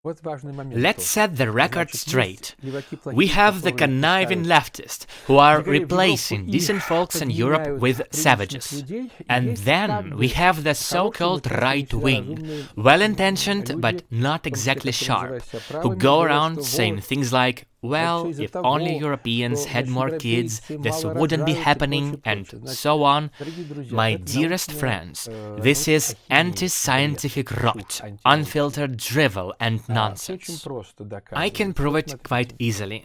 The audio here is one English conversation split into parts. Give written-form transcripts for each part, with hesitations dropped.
Let's set the record straight. We have the conniving leftists who are replacing decent folks in Europe with savages. And then we have the so-called right wing, well-intentioned but not exactly sharp, who go around saying things like, well, if only Europeans had more kids, this wouldn't be happening, and so on. My dearest friends, this is anti-scientific rot, unfiltered drivel and nonsense. I can prove it quite easily.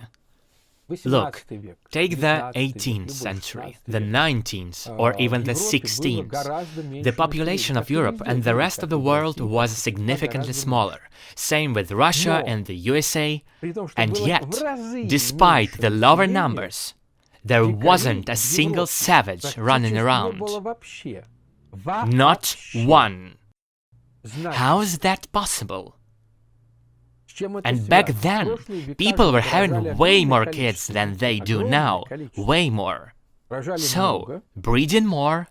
Look, take the 18th century, the 19th, or even the 16th. The population of Europe and the rest of the world was significantly smaller. Same with Russia and the USA. And yet, despite the lower numbers, there wasn't a single savage running around. Not one. How is that possible? And back then, people were having way more kids than they do now, way more. So, breeding more,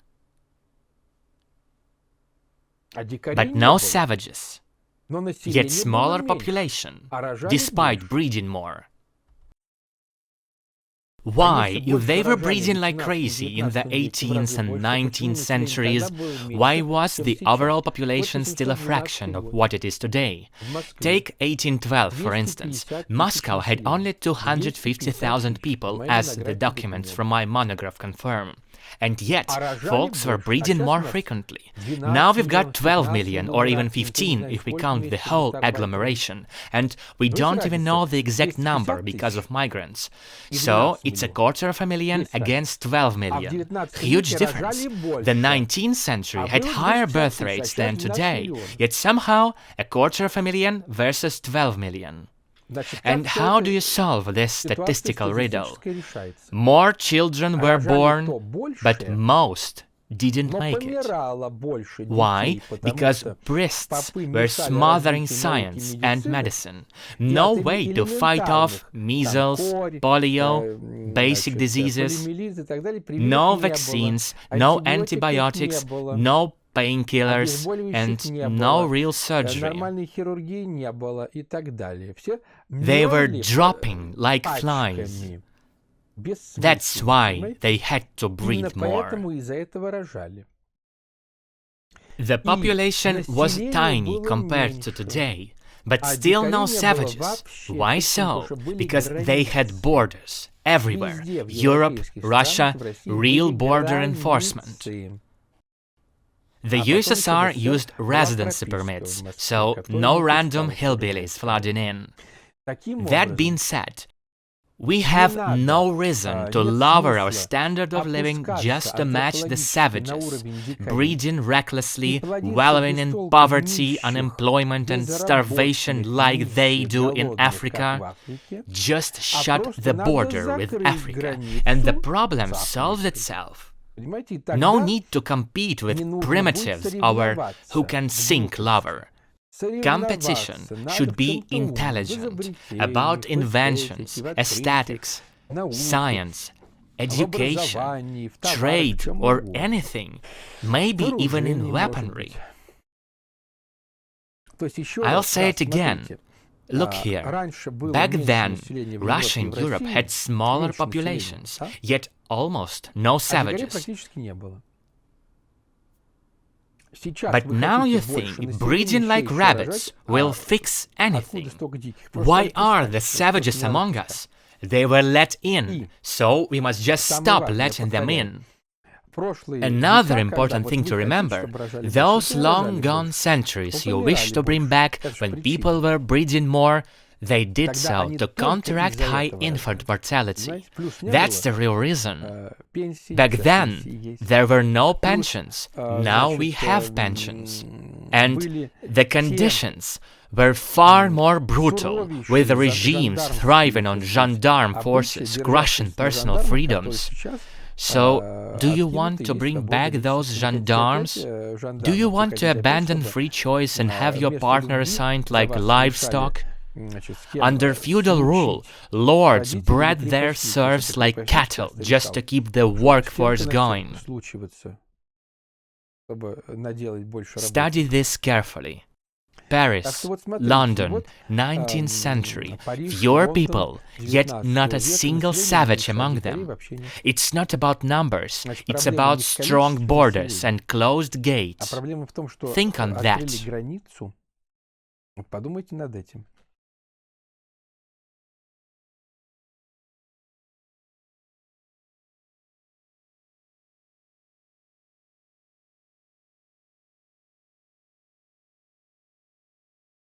but no savages, yet smaller population, despite breeding more. Why, if they were breeding like crazy in the 18th and 19th centuries, why was the overall population still a fraction of what it is today? Take 1812, for instance. Moscow had only 250,000 people, as the documents from my monograph confirm. And yet, folks were breeding more frequently. Now we've got 12 million, or even 15 if we count the whole agglomeration, and we don't even know the exact number because of migrants. So, it's a quarter of a million against 12 million. Huge difference. The 19th century had higher birth rates than today, yet somehow a quarter of a million versus 12 million. And how do you solve this statistical riddle? More children were born, but most didn't make it. Why? Because breasts were smothering science and medicine. No way to fight off measles, polio, basic diseases, no vaccines, no antibiotics, no painkillers, and no real surgery. They were dropping like flies. That's why they had to breed more. The population was tiny compared to today, but still no savages. Why so? Because they had borders everywhere. Europe, Russia, real border enforcement. The USSR used residency permits, so no random hillbillies flooding in. That being said, we have no reason to lower our standard of living just to match the savages, breeding recklessly, wallowing in poverty, unemployment and starvation like they do in Africa. Just shut the border with Africa, and the problem solves itself. No need to compete with primitives over who can sink lower. Competition should be intelligent, about inventions, aesthetics, science, education, trade, or anything, maybe even in weaponry. I'll say it again. Look here, back then, Russia and Europe had smaller populations, yet almost no savages. But now you think breeding like rabbits will fix anything. Why are the savages among us? They were let in, so we must just stop letting them in. Another important thing to remember, those long-gone centuries you wish to bring back when people were breeding more, they did so to counteract high infant mortality. That's the real reason. Back then, there were no pensions. Now we have pensions. And the conditions were far more brutal, with regimes thriving on gendarme forces, crushing personal freedoms. So, do you want to bring back those gendarmes? Do you want to abandon free choice and have your partner assigned like livestock? Under feudal rule, lords bred their serfs like cattle just to keep the workforce going. Study this carefully. Paris, London, 19th century, fewer people, yet not a single savage among them. It's not about numbers, it's about strong borders and closed gates. Think on that.